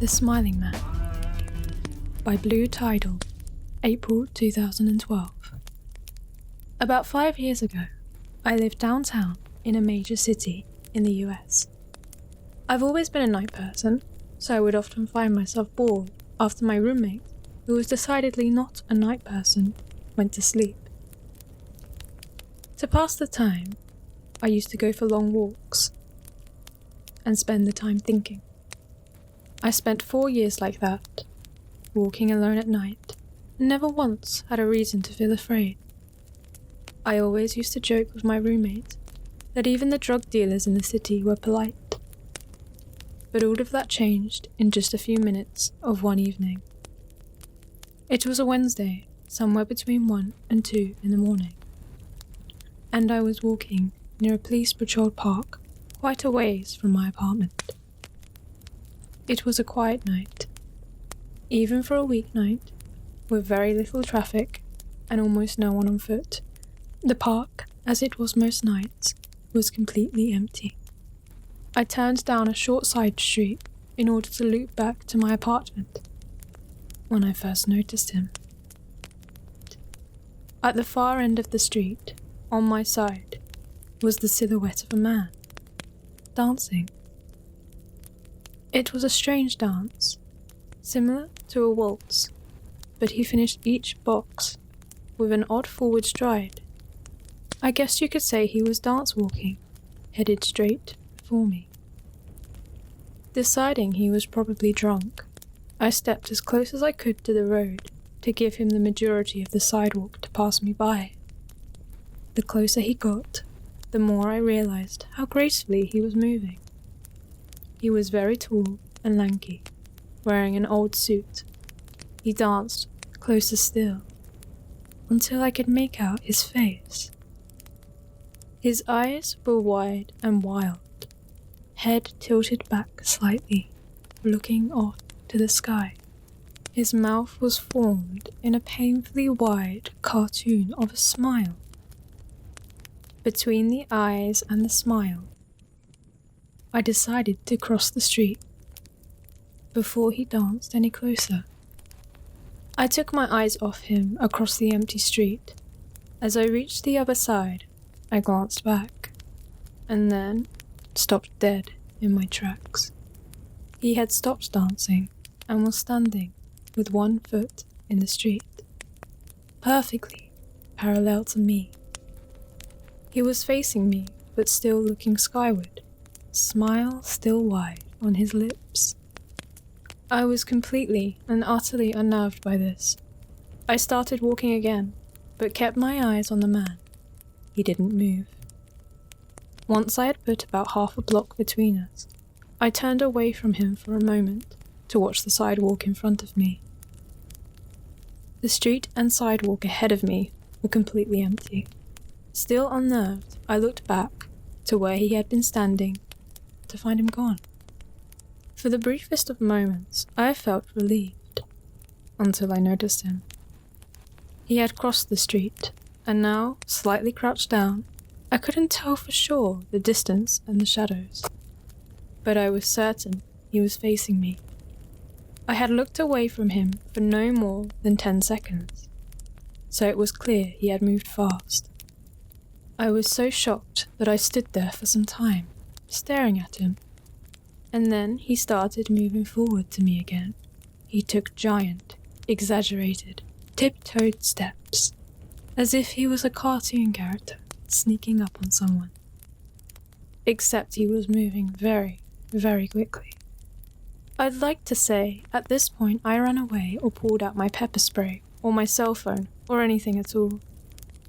The Smiling Man by Blue Tidal, April 2012. About 5 years ago, I lived downtown in a major city in the US. I've always been a night person, so I would often find myself bored after my roommate, who was decidedly not a night person, went to sleep. To pass the time, I used to go for long walks and spend the time thinking. I spent 4 years like that, walking alone at night, and never once had a reason to feel afraid. I always used to joke with my roommate that even the drug dealers in the city were polite. But all of that changed in just a few minutes of one evening. It was a Wednesday, somewhere between 1 and 2 in the morning, and I was walking near a police-patrolled park quite a ways from my apartment. It was a quiet night, even for a weeknight, with very little traffic and almost no one on foot. The park, as it was most nights, was completely empty. I turned down a short side street in order to loop back to my apartment when I first noticed him. At the far end of the street, on my side, was the silhouette of a man, dancing. It was a strange dance, similar to a waltz, but he finished each box with an odd forward stride. I guess you could say he was dance walking, headed straight for me. Deciding he was probably drunk, I stepped as close as I could to the road to give him the majority of the sidewalk to pass me by. The closer he got, the more I realized how gracefully he was moving. He was very tall and lanky, wearing an old suit. He danced closer still, until I could make out his face. His eyes were wide and wild, head tilted back slightly, looking off to the sky. His mouth was formed in a painfully wide cartoon of a smile. Between the eyes and the smile, I decided to cross the street before he danced any closer. I took my eyes off him across the empty street. As I reached the other side, I glanced back, and then stopped dead in my tracks. He had stopped dancing and was standing with one foot in the street, perfectly parallel to me. He was facing me, but still looking skyward, smile still wide on his lips. I was completely and utterly unnerved by this. I started walking again, but kept my eyes on the man. He didn't move. Once I had put about half a block between us, I turned away from him for a moment to watch the sidewalk in front of me. The street and sidewalk ahead of me were completely empty. Still unnerved, I looked back to where he had been standing to find him gone. For the briefest of moments, I felt relieved, until I noticed him. He had crossed the street, and now, slightly crouched down, I couldn't tell for sure the distance and the shadows, but I was certain he was facing me. I had looked away from him for no more than 10 seconds, so it was clear he had moved fast. I was so shocked that I stood there for some time, staring at him, and then he started moving forward to me again. He took giant, exaggerated, tiptoed steps, as if he was a cartoon character sneaking up on someone. Except he was moving very, very quickly. I'd like to say at this point I ran away or pulled out my pepper spray or my cell phone or anything at all,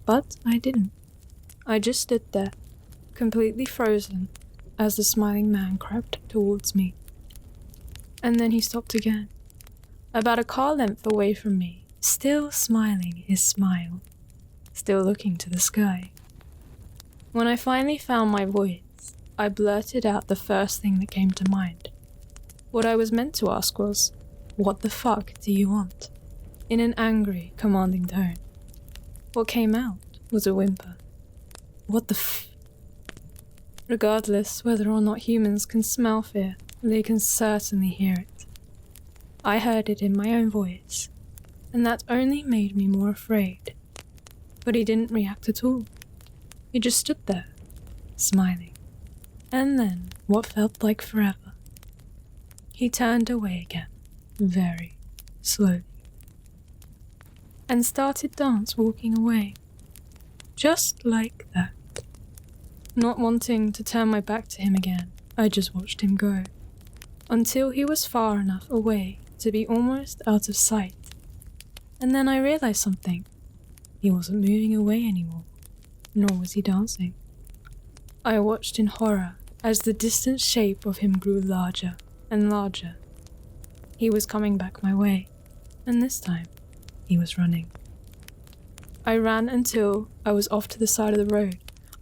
but I didn't. I just stood there, completely frozen, as the smiling man crept towards me. And then he stopped again, about a car length away from me, still smiling his smile, still looking to the sky. When I finally found my voice, I blurted out the first thing that came to mind. What I was meant to ask was, "What the fuck do you want?" in an angry, commanding tone. What came out was a whimper. What the Regardless whether or not humans can smell fear, they can certainly hear it. I heard it in my own voice, and that only made me more afraid. But he didn't react at all. He just stood there, smiling. And then, what felt like forever, he turned away again, very slowly, and started dance walking away, just like that. Not wanting to turn my back to him again, I just watched him go, until he was far enough away to be almost out of sight. And then I realized something. He wasn't moving away anymore, nor was he dancing. I watched in horror as the distant shape of him grew larger and larger. He was coming back my way, and this time, he was running. I ran until I was off to the side of the road.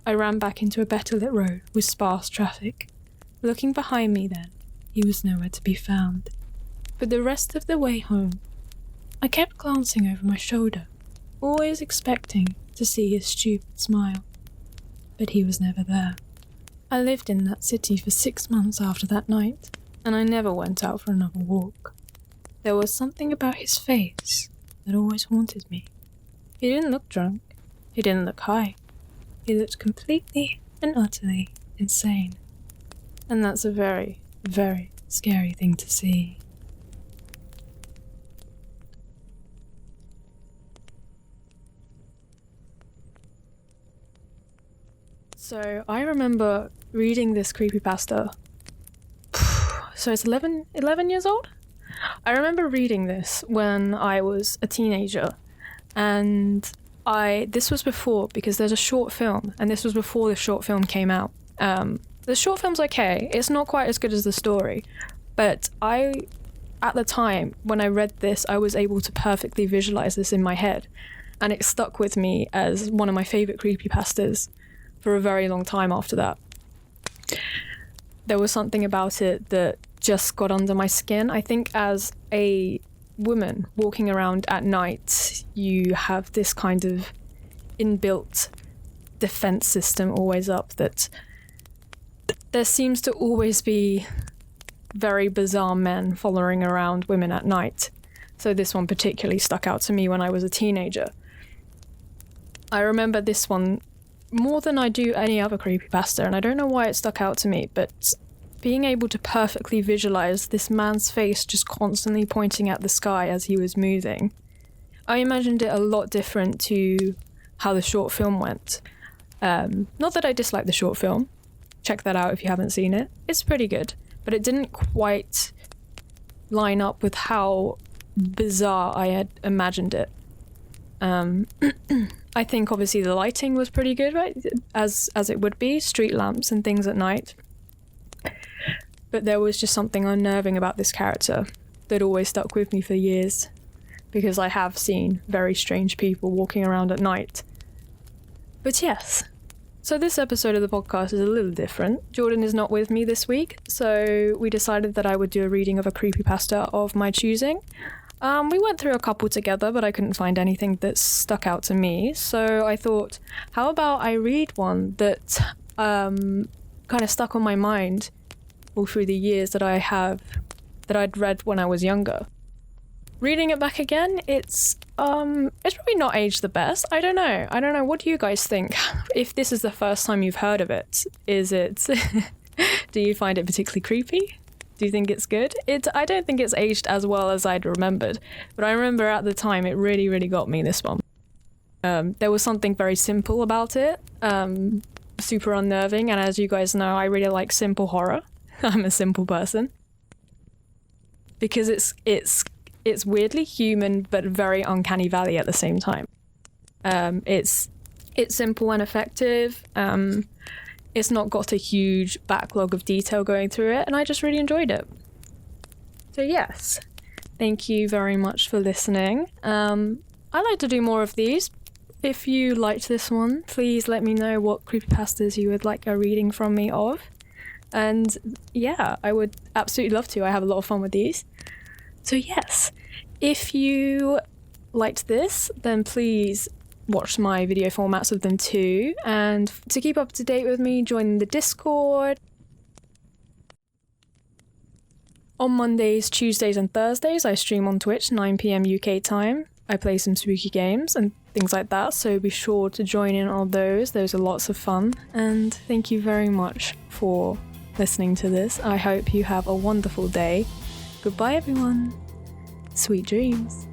I ran back into a better lit road with sparse traffic. Looking behind me then, he was nowhere to be found. But the rest of the way home, I kept glancing over my shoulder, always expecting to see his stupid smile. But he was never there. I lived in that city for 6 months after that night, and I never went out for another walk. There was something about his face that always haunted me. He didn't look drunk. He didn't look high. He looked completely and utterly insane. And that's a very, very scary thing to see. So I remember reading this creepypasta. So it's 11 years old? I remember reading this when I was a teenager, and this was before, because there's a short film, and this was before the short film came out. The short film's okay, it's not quite as good as the story, but at the time, when I read this, I was able to perfectly visualize this in my head, and it stuck with me as one of my favorite creepypastas for a very long time after that. There was something about it that just got under my skin. I think as a woman walking around at night, you have this kind of inbuilt defense system always up, that there seems to always be very bizarre men following around women at night. So this one particularly stuck out to me when I was a teenager. I remember this one more than I do any other creepypasta, and I don't know why it stuck out to me, but being able to perfectly visualize this man's face just constantly pointing at the sky as he was moving. I imagined it a lot different to how the short film went. Not that I dislike the short film. Check that out if you haven't seen it. It's pretty good, but it didn't quite line up with how bizarre I had imagined it. I think obviously the lighting was pretty good, right? As it would be, street lamps and things at night. But there was just something unnerving about this character that always stuck with me for years, because I have seen very strange people walking around at night. But yes, so this episode of the podcast is a little different. Jordan is not with me this week, so we decided that I would do a reading of a creepypasta of my choosing. We went through a couple together, but I couldn't find anything that stuck out to me, so I thought, how about I read one that kind of stuck on my mind all through the years that I'd read when I was younger. Reading it back again, it's probably not aged the best. I don't know. What do you guys think? If this is the first time you've heard of it, do you find it particularly creepy? Do you think it's good? I don't think it's aged as well as I'd remembered, but I remember at the time it really, really got me, this one. There was something very simple about it, super unnerving, and as you guys know, I really like simple horror. I'm a simple person. Because it's weirdly human, but very uncanny valley at the same time. It's simple and effective. It's not got a huge backlog of detail going through it, and I just really enjoyed it. So yes, thank you very much for listening. I like to do more of these. If you liked this one, please let me know what creepypastas you would like a reading from me of. And yeah, I would absolutely love to. I have a lot of fun with these. So yes, if you liked this, then please watch my video formats of them too. And to keep up to date with me, join the Discord. On Mondays, Tuesdays and Thursdays, I stream on Twitch 9 p.m. UK time. I play some spooky games and things like that, so be sure to join in on those. Those are lots of fun. And thank you very much for listening to this. I hope you have a wonderful day. Goodbye, everyone. Sweet dreams.